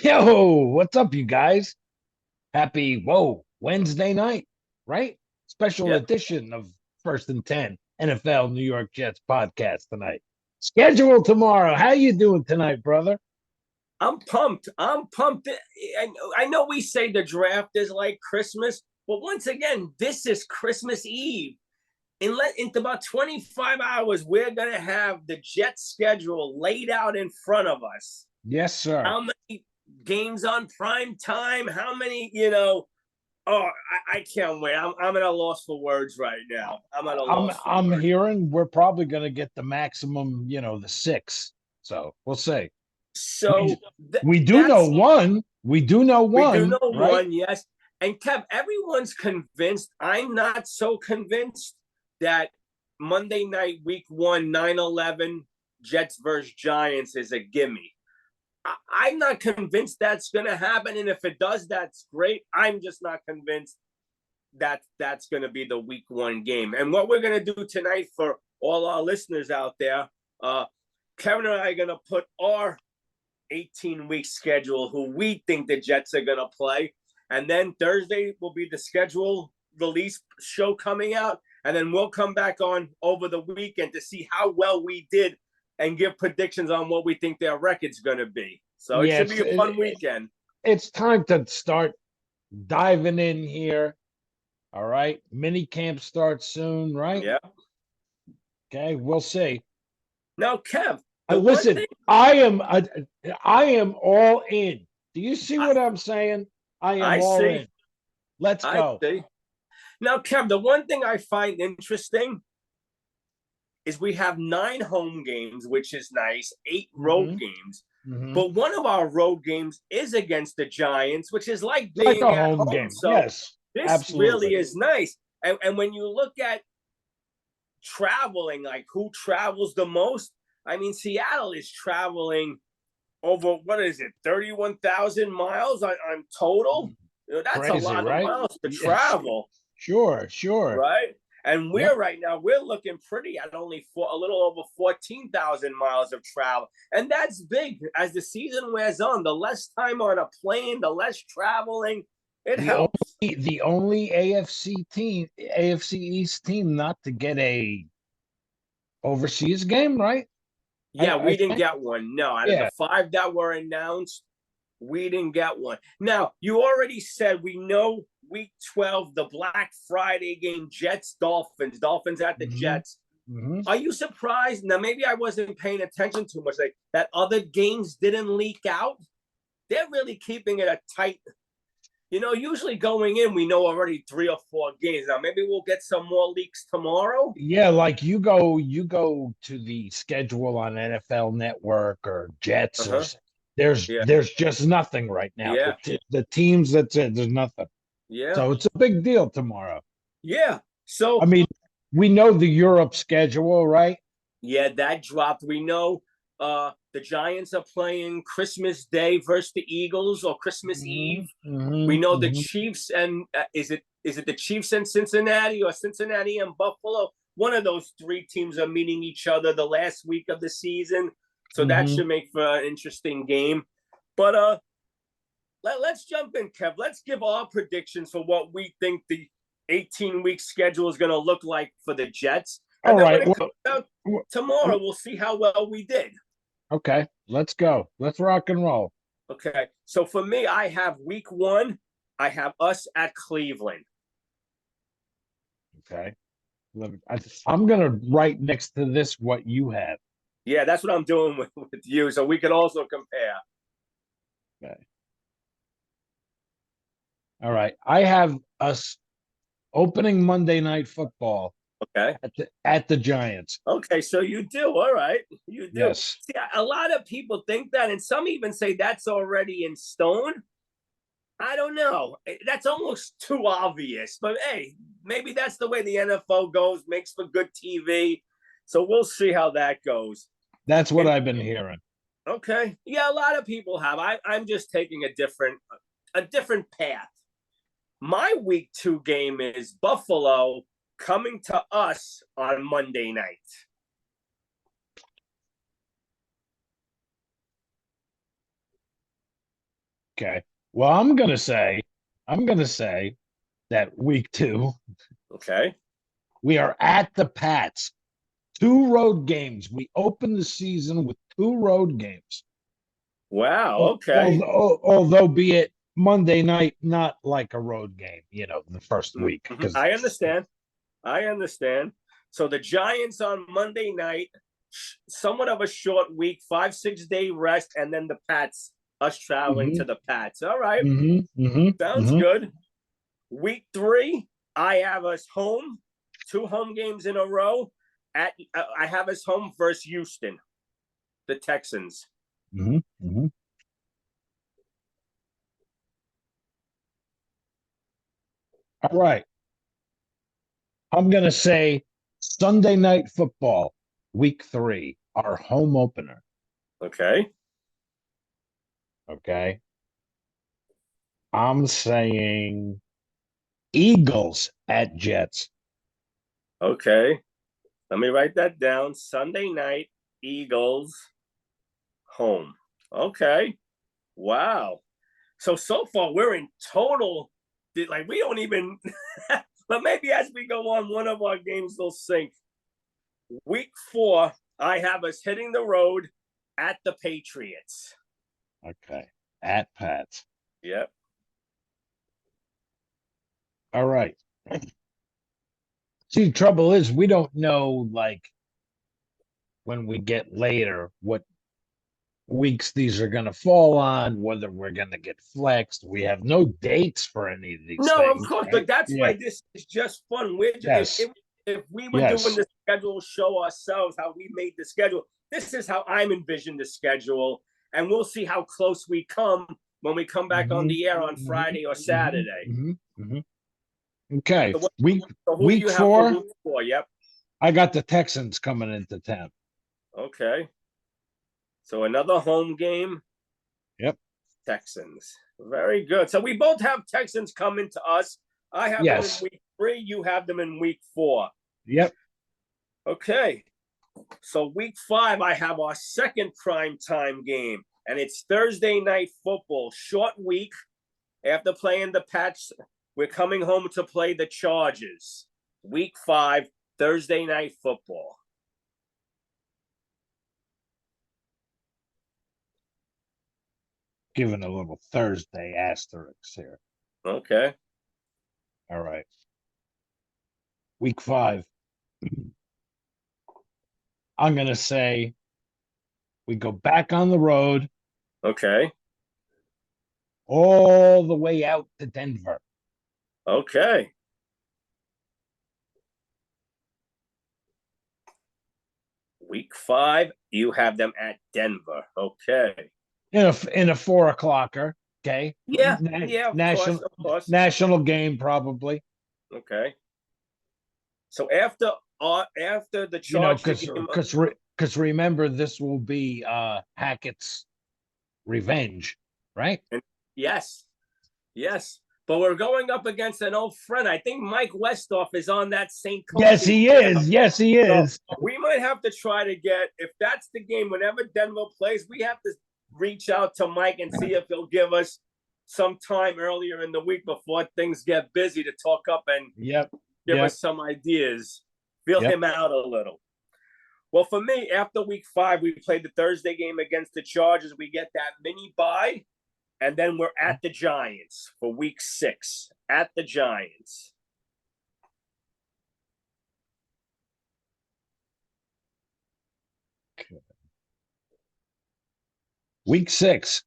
Yo, what's up, you guys? Happy, Wednesday night, right? Special Yep. edition of First and 10 NFL New York Jets podcast tonight. Schedule tomorrow. How you doing tonight, brother? I'm pumped. I'm pumped. I know we say the draft is like Christmas, but once again, this is Christmas Eve. In about 25 hours, we're going to have the Jets schedule laid out in front of us. Yes, sir. How many games on prime time? How many, I can't wait. I'm at a loss for words right now. I'm at a I'm loss for I'm words. hearing we're probably going to get the maximum, the six. So we'll see. We So we do know that's one. We do know We do know one, right? one, yes. And Kev, everyone's convinced. I'm not so convinced that Monday night, week one, 9/11, Jets versus Giants is a gimme. I'm not convinced that's going to happen. And if it does, that's great. I'm just not convinced that that's going to be the week one game. And what we're going to do tonight for all our listeners out there, uh, Kevin and I are going to put our 18-week schedule who we think the Jets are going to play. And then Thursday will be the schedule release show coming out. And then we'll come back on over the weekend to see how well we did and give predictions on what we think their record's going to be. So it Yeah, should be a fun weekend. it's time to start diving in here. All right. Mini camp starts soon, right? Yeah. Okay, we'll see. Now, Kev, the one Listen, thing I am all in. Do you see I, what I'm saying? I am I all in. see, Let's I go. see. Now, Kev, the one thing I find interesting is we have 9 home games, which is nice, 8 road Hmm. games. Hmm. But one of our road games is against the Giants, which is like It's like a being at home home. game. So Yes, this really absolutely. is nice. And when you look at traveling, like who travels the most, I mean, Seattle is traveling over, what is it, 31,000 miles on total? That's a Crazy, lot of right? miles to Yes, travel, sure, sure. right? And Yep. we're right now, we're looking pretty at only a little over 14,000 miles of travel. And that's big. As the season wears on, the less time on a plane, the less traveling, it The helps. only AFC team, AFC East team not to get a overseas game, right? Yeah, I we didn't think. get one. No, out of the Yeah. 5 that were announced, we didn't get one. Now, you already said we know week 12, the Black Friday game, Jets, Dolphins, Dolphins at the Hmm. Jets. Hmm. Are you surprised? Now, maybe I wasn't paying attention too much, like that other games didn't leak out. They're really keeping it a tight. Usually going in, we know already 3 or 4 games. Now, maybe we'll get some more leaks tomorrow. Yeah, like you go to the schedule on NFL Network or Jets or Uh-huh. there's Yeah. there's just nothing right now. Yeah. The teams that's it, there's nothing. Yeah. So it's a big deal tomorrow. Yeah. I So, mean, we know the Europe schedule, right? yeah, that dropped. We know the Giants are playing Christmas Day versus the Eagles or Christmas Hmm. Eve. Hmm. We know the Hmm. Chiefs and is it the Chiefs and Cincinnati or Cincinnati and Buffalo? One of those 3 teams are meeting each other the last week of the season, so that Hmm. should make for an interesting game. But let's jump in, Kev. Let's give our predictions for what we think the 18-week schedule is going to look like for the Jets, All and then when right. it comes out W- tomorrow, we'll see how well we did. okay, let's go. Let's rock and roll. Okay. So for me, I have week one. I have us at Cleveland. Okay. I'm gonna write next to this what you have. Yeah, that's what I'm doing with you. So we can also compare. Okay. All right. I have us opening Monday Night Football Okay. at the Giants. Okay. So you do. All right. You do. Yes. See, a lot of people think that, and some even say that's already in stone. I don't know. That's almost too obvious. But hey, maybe that's the way the NFL goes, makes for good TV. So we'll see how that goes. That's what And I've been hearing. okay. Yeah, a lot of people have. I'm just taking a different path. My week 2 game is Buffalo coming to us on Monday night. Okay. Well, I'm gonna say that week 2, Okay. we are at the Pats. 2 road games. We open the season with 2 road games. Wow. Okay. Although be it Monday night, not like a road game, the first week. Mhm. Because I understand. I understand. So the Giants on Monday night, somewhat of a short week, 5-6 day rest, and then the Pats, us traveling to the Pats. All right. Sounds good. Week 3, I have us home, 2 home games in a row. I have us home versus Houston, the Texans. All right. I'm gonna say Sunday night football, week 3, our home opener. Okay. Okay. I'm saying Eagles at Jets. Okay. Let me write that down. Sunday night, Eagles home. Okay. Wow. So far we're in total, like we don't even but maybe as we go on, one of our games will sink. Week 4, I have us hitting the road at the Patriots. Okay. At Pats. Yep. All right. See, the trouble is we don't know, like, when we get later what weeks these are going to fall on, whether we're going to get flexed. We have no dates for any of these No, of things, course, right? but that's Yeah. why this is just fun. We're Yes. if we were Yes. doing the schedule show ourselves how we made the schedule, this is how I'm envisioned the schedule, and we'll see how close we come when we come back on the air on Friday or Saturday. Okay. So, Week so who do week you have for 4, week 4? Yep. I got the Texans coming into town. Okay. So another home game. Yep. Texans. Very good. So we both have Texans coming to us. I have them in Yes. week 3. You have them in week 4. Yep. Okay. So week 5, I have our second prime time game, and it's Thursday night football. Short week. After playing the Pats, we're coming home to play the Chargers. Week 5, Thursday night football. Giving a little Thursday asterisk here. Okay. All right. Week 5. I'm going to say we go back on the road Okay. all the way out to Denver. Okay. Week 5, you have them at Denver. Okay. In a 4 o'clocker. Okay. Yeah. Yeah. Of course. National game, probably. Okay. So after the Charger game, because remember, this will be Hackett's revenge, right? and yes, but we're going up against an old friend. I think Mike Westhoff is on that St. Yes, he is. Yes, he is. So we might have to try to get, if that's the game, whenever Denver plays, we have to reach out to Mike and see if he'll give us some time earlier in the week before things get busy to talk up and give us some ideas, feel him out a little. Well, for me, after week 5, we played the Thursday game against the Chargers. We get that mini bye, and then we're at the Giants for week 6. At the Giants. Okay. Week 6.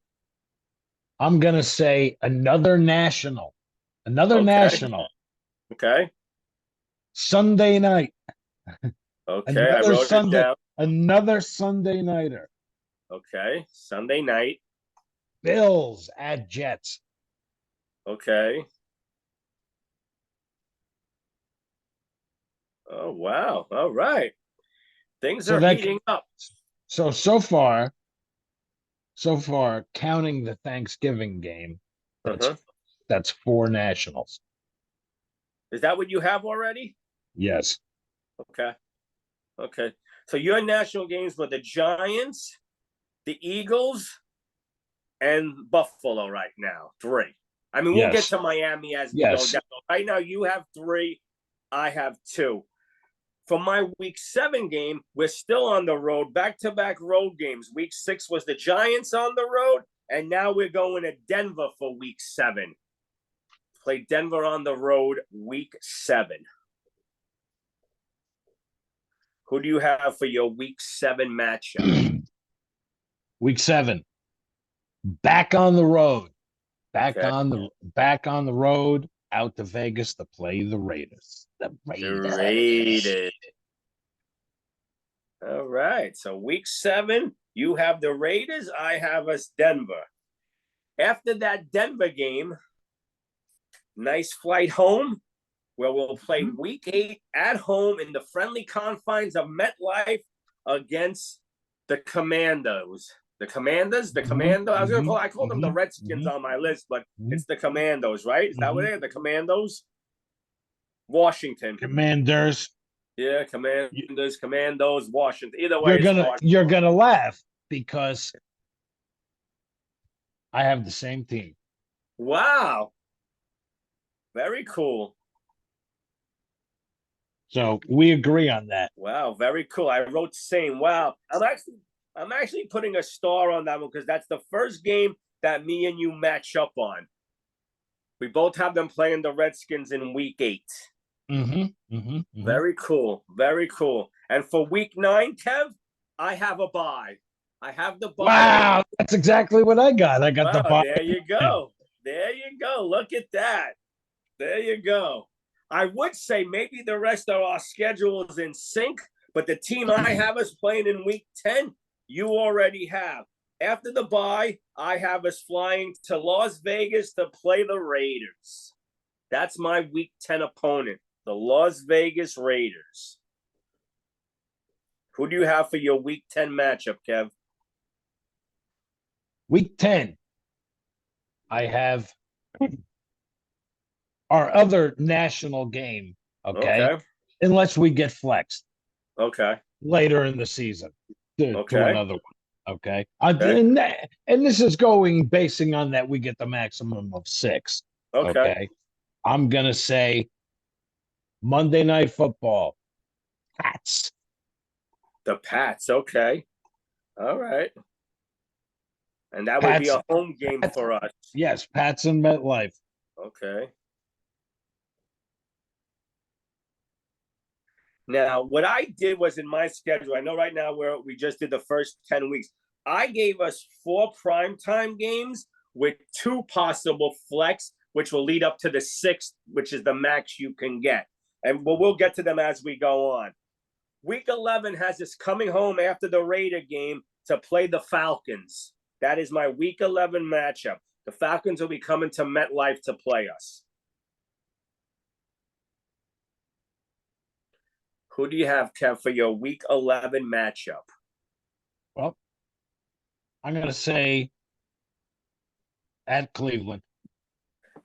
I'm going to say another national. Okay. Sunday night. Okay, I wrote it down. Another Sunday nighter. Okay, Sunday night. Bills at Jets. Okay. Oh, wow. All right. Things are heating up. So far, counting the Thanksgiving game, that's 4 nationals. Is that what you have already? Yes. Okay. So your national games were the Giants, the Eagles, and Buffalo right now. 3. I mean, we'll get Yes. to Miami as we go Yes. down. Right now, you have 3. I have 2. For my week 7 game, we're still on the road, back-to-back road games. Week 6 was the Giants on the road, and now we're going to Denver for week 7. Play Denver on the road week 7. Who do you have for your week 7 matchup? Week 7. Back on the road. Back Okay. on the road out to Vegas to play the Raiders. The Raiders. All right. So week 7, you have the Raiders. I have us Denver. After that Denver game, nice flight home, where we'll play week 8 at home in the friendly confines of MetLife against the Commandos. The Commanders? I call them the Redskins on my list, but it's the Commandos, right? Is that what they are? The Commandos? Washington. Commanders. Yeah, Commandos, Washington. Either way, you're gonna laugh because I have the same team. Wow. Very cool. So we agree on that. Wow, very cool. I wrote same. Wow. I'm actually putting a star on that one because that's the first game that me and you match up on. We both have them playing the Redskins in week 8. Very cool. Very cool. And for week 9, Kev, I have a bye. I have the bye. Wow, that's exactly what I got. I got the bye. There you go. There you go. Look at that. There you go. I would say maybe the rest of our schedule is in sync, but the team I have us playing in week 10, you already have. After the bye, I have us flying to Las Vegas to play the Raiders. That's my week 10 opponent, the Las Vegas Raiders. Who do you have for your week 10 matchup, Kev? Week 10, I have our other national game, okay? Unless we get flexed. Okay. Later in the season to another one, okay? Okay. And this is basing on that we get the maximum of 6, okay? I'm going to say Monday Night Football, Pats. The Pats, okay. All right. And that would be a home game for us. Yes, Pats and MetLife. Okay. Now, what I did was in my schedule, I know right now we just did the first 10 weeks. I gave us 4 primetime games with 2 possible flex, which will lead up to the 6th, which is the max you can get. And we'll get to them as we go on. Week 11 has us coming home after the Raider game to play the Falcons. That is my week 11 matchup. The Falcons will be coming to MetLife to play us. Who do you have, Kev, for your week 11 matchup? Well, I'm going to say at Cleveland.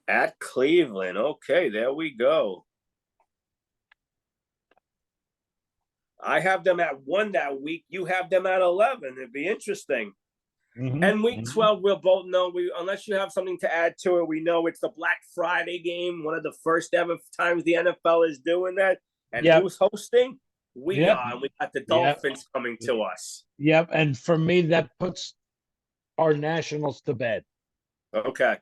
At Cleveland. Okay, there we go. I have them at 1 that week. You have them at 11. It'd be interesting. And week 12, we'll both know, unless you have something to add to it, we know it's the Black Friday game, one of the first ever times the NFL is doing that. And who's hosting? We are. And we got the Dolphins coming to us. Yep. And for me, that puts our Nationals to bed. Okay.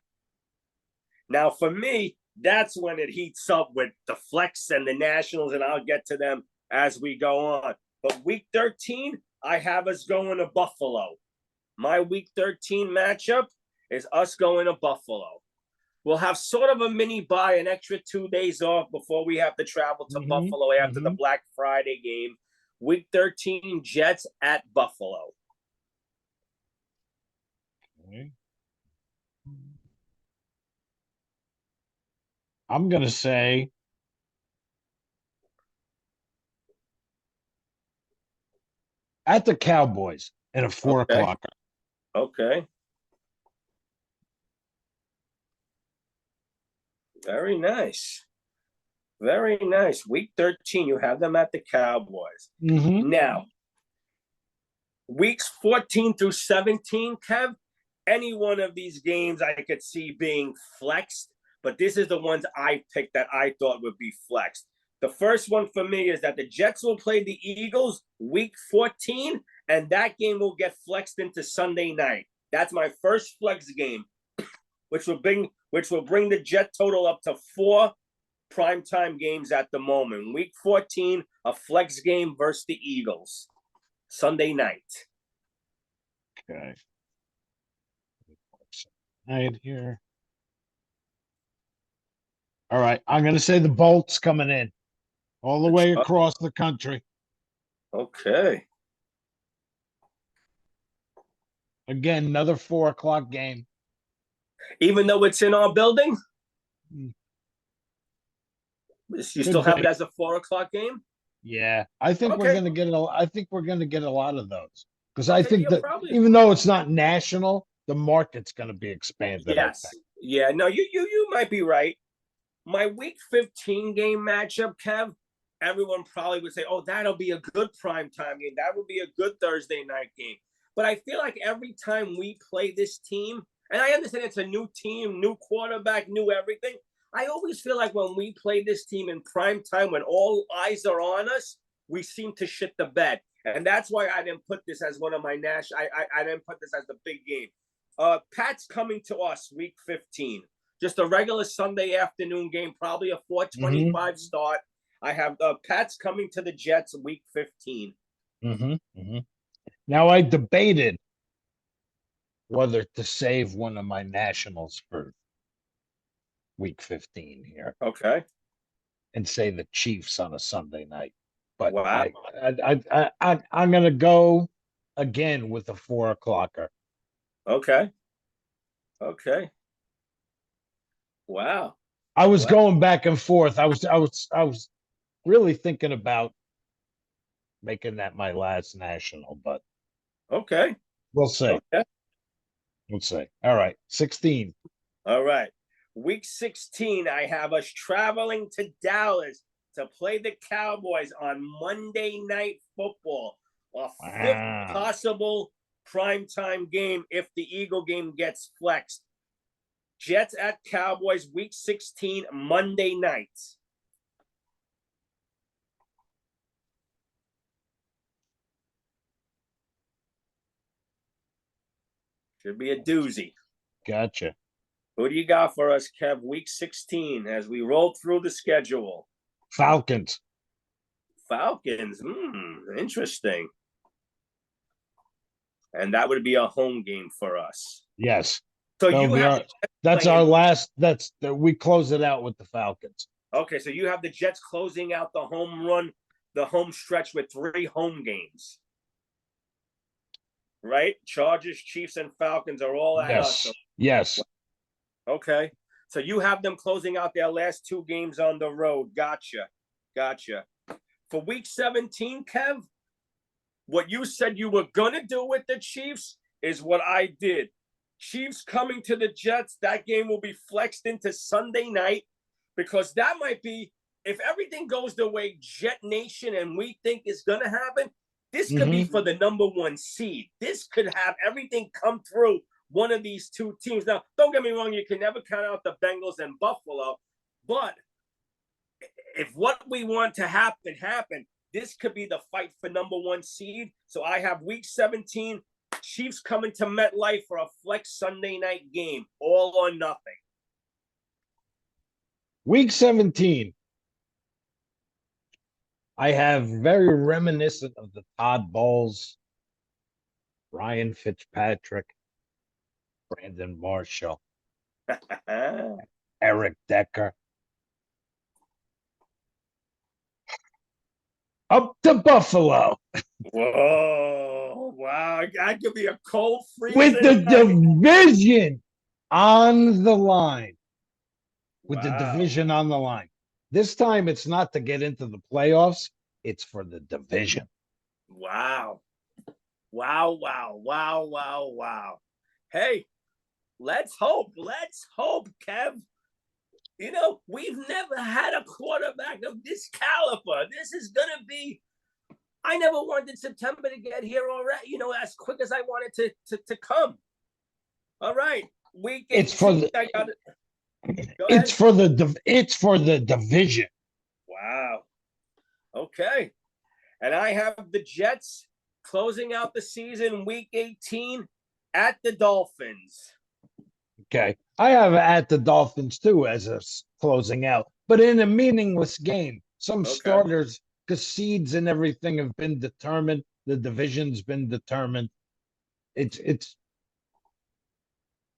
Now, for me, that's when it heats up with the flex and the Nationals, and I'll get to them as we go on. But week 13, I have us going to Buffalo. My week 13 matchup is us going to Buffalo. We'll have sort of a mini bye, an extra 2 days off before we have to travel to Buffalo after the Black Friday game. Week 13, Jets at Buffalo. Okay. I'm going to say at the Cowboys at a 4 o'clock. Okay. Very nice. Very nice. Week 13, you have them at the Cowboys. Now, weeks 14 through 17, Kev, any one of these games I could see being flexed, but this is the ones I picked that I thought would be flexed. The first one for me is that the Jets will play the Eagles week 14, and that game will get flexed into Sunday night. That's my first flex game, which will bring the Jet total up to 4 primetime games at the moment. Week 14, a flex game versus the Eagles, Sunday night. Okay. Right here. All right. I'm going to say the Bolts coming in all the way across the country. Okay. Again, another 4:00 game. Even though it's in our building? You still have it as a 4:00 game? Yeah. I think we're going to get a lot of those. Because I think that probably. Even though it's not national, the market's going to be expanded. Yes. Yeah, no, you might be right. My week 15 game matchup, Kev, everyone probably would say, oh, that'll be a good primetime game. That would be a good Thursday night game. But I feel like every time we play this team, and I understand it's a new team, new quarterback, new everything. I always feel like when we play this team in prime time, when all eyes are on us, we seem to shit the bed. And that's why I didn't put this as one of my I didn't put this as the big game. Pat's coming to us week 15. Just a regular Sunday afternoon game, probably a 4:25 start. I have Pat's coming to the Jets week 15. Now, I debated whether to save one of my nationals for week 15 here. Okay. And say the Chiefs on a Sunday night. But wow. I'm going to go again with a 4:00. Okay. Wow. I was going back and forth. I was really thinking about making that my last national, but okay. We'll see. Okay. We'll see. All right. 16. All right. Week 16, I have us traveling to Dallas to play the Cowboys on Monday Night Football. A fifth possible primetime game if the Eagle game gets flexed. Jets at Cowboys, week 16, Monday night. Should be a doozy. Gotcha. Who do you got for us, Kev, week 16, as we roll through the schedule? Falcons. Interesting. And that would be a home game for us. Yes. So you have we close it out with the Falcons. Okay, so you have the Jets closing out the home stretch with 3 home games. Right? Chargers, Chiefs, and Falcons are all at us. Yes. Okay. So you have them closing out their last 2 games on the road. Gotcha. For week 17, Kev, what you said you were going to do with the Chiefs is what I did. Chiefs coming to the Jets, that game will be flexed into Sunday night because that might be, if everything goes the way Jet Nation and we think is going to happen, this could be for the number 1 seed. This could have everything come through one of these 2 teams. Now, don't get me wrong, you can never count out the Bengals and Buffalo, but if what we want to happen, this could be the fight for number 1 seed. So I have week 17, Chiefs coming to MetLife for a flex Sunday night game, all or nothing. Week 17. I have very reminiscent of the Todd Bowles, Ryan Fitzpatrick, Brandon Marshall, Eric Decker. Up to Buffalo. Whoa, wow. That could be a cold freeze. With the division on the line. With the division on the line. This time it's not to get into the playoffs. It's for the division. Wow. Hey, let's hope, Kev. You know, we've never had a quarterback of this caliber. This is going to be, I never wanted September to get here already, as quick as I wanted to come. All right. Week It's for 18. the I got it. Go it's ahead. for the it's for the division. Wow. Okay. And I have the Jets closing out the season week 18 at the Dolphins. Okay. I have at the Dolphins too as a closing out, but in a meaningless game. Some Okay. starters, because seeds and everything have been determined, the division's been determined. It's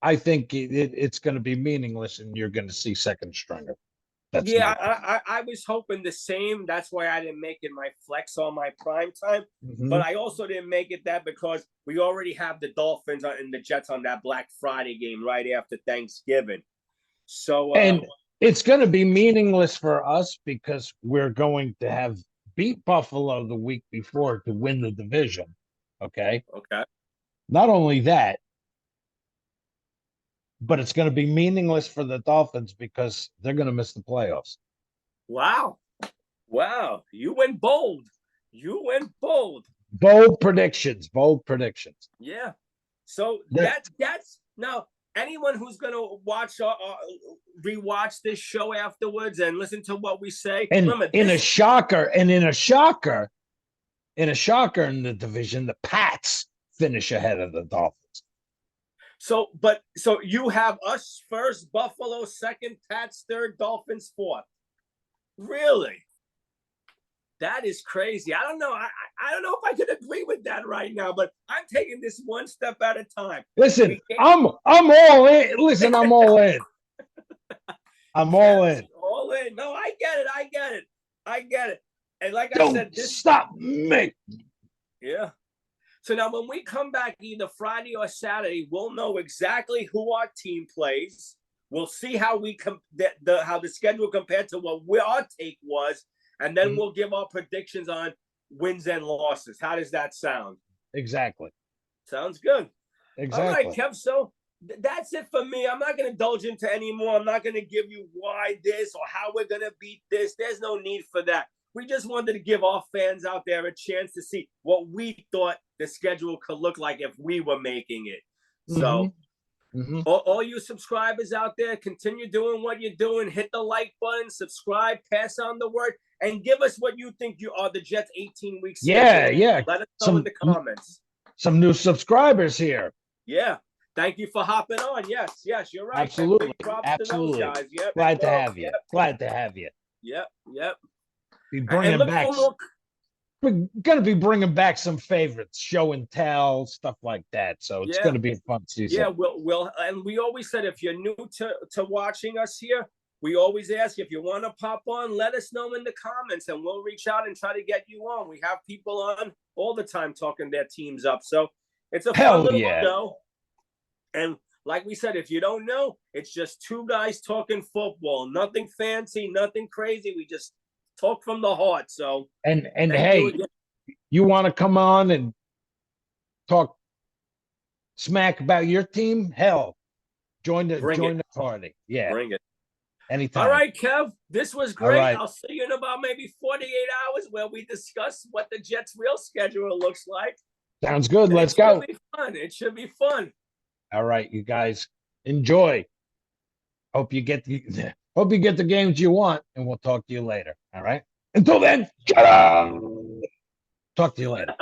I think it's going to be meaningless, and you're going to see second stringer. That's Yeah, my I was hoping the same. That's why I didn't make it my flex on my prime time. Mhm. But I also didn't make it that because we already have the Dolphins and the Jets on that Black Friday game right after Thanksgiving. So And it's going to be meaningless for us because we're going to have beat Buffalo the week before to win the division. Okay. okay. Not only that, but it's going to be meaningless for the Dolphins because they're going to miss the playoffs. Wow. Wow. You went bold. You went bold. Bold predictions. Bold predictions. Yeah. So that's now anyone who's going to watch rewatch this show afterwards and listen to what we say. And remember, in a shocker in the division, the Pats finish ahead of the Dolphins. So you have us first, Buffalo second, Pats third, Dolphins fourth. Really? That is crazy. I don't know. I don't know if I could agree with that right now, but I'm taking this one step at a time. Listen, I'm all in. Listen, I'm all in. I'm all in. All in. No, I get it. I get it. And like Don't I said, stop me. Yeah. So now when we come back either Friday or Saturday, we'll know exactly who our team plays. We'll see how we how the schedule compared to what our take was, and then we'll give our predictions on wins and losses. How does that sound? Exactly. Sounds good. Exactly. All right, Kev. So that's it for me. I'm not going to indulge into any more. I'm not going to give you why this or how we're going to beat this. There's no need for that. We just wanted to give our fans out there a chance to see what we thought the schedule could look like if we were making it. So all you subscribers out there, continue doing what you're doing. Hit the like button, subscribe, pass on the word, and give us what you think you are the Jets 18 weeks. Yeah. Let us know in the comments. Some new subscribers here. Yeah. Thank you for hopping on. Yes, you're right. Absolutely. Absolutely. To those guys. Yep. Glad to have you. Glad to have you. Yep. Be bringing back. We're gonna be bringing back some favorites, show and tell, stuff like that. So it's gonna be a fun season. Yeah, we'll and we always said if you're new to watching us here, we always ask if you want to pop on, let us know in the comments, and we'll reach out and try to get you on. We have people on all the time talking their teams up, so it's a fun little show. And like we said, if you don't know, it's just two guys talking football. Nothing fancy, nothing crazy. We just talk from the heart. So and hey, you want to come on and talk smack about your team? Hell, join the party. Yeah, bring it anytime. All right, Kev, this was great. Right. I'll see you in about maybe 48 hours where we discuss what the Jets' real schedule looks like. Sounds good. Let's go. It should be fun. All right, you guys enjoy. Hope you get the games you want, and we'll talk to you later. All right. Until then, talk to you later.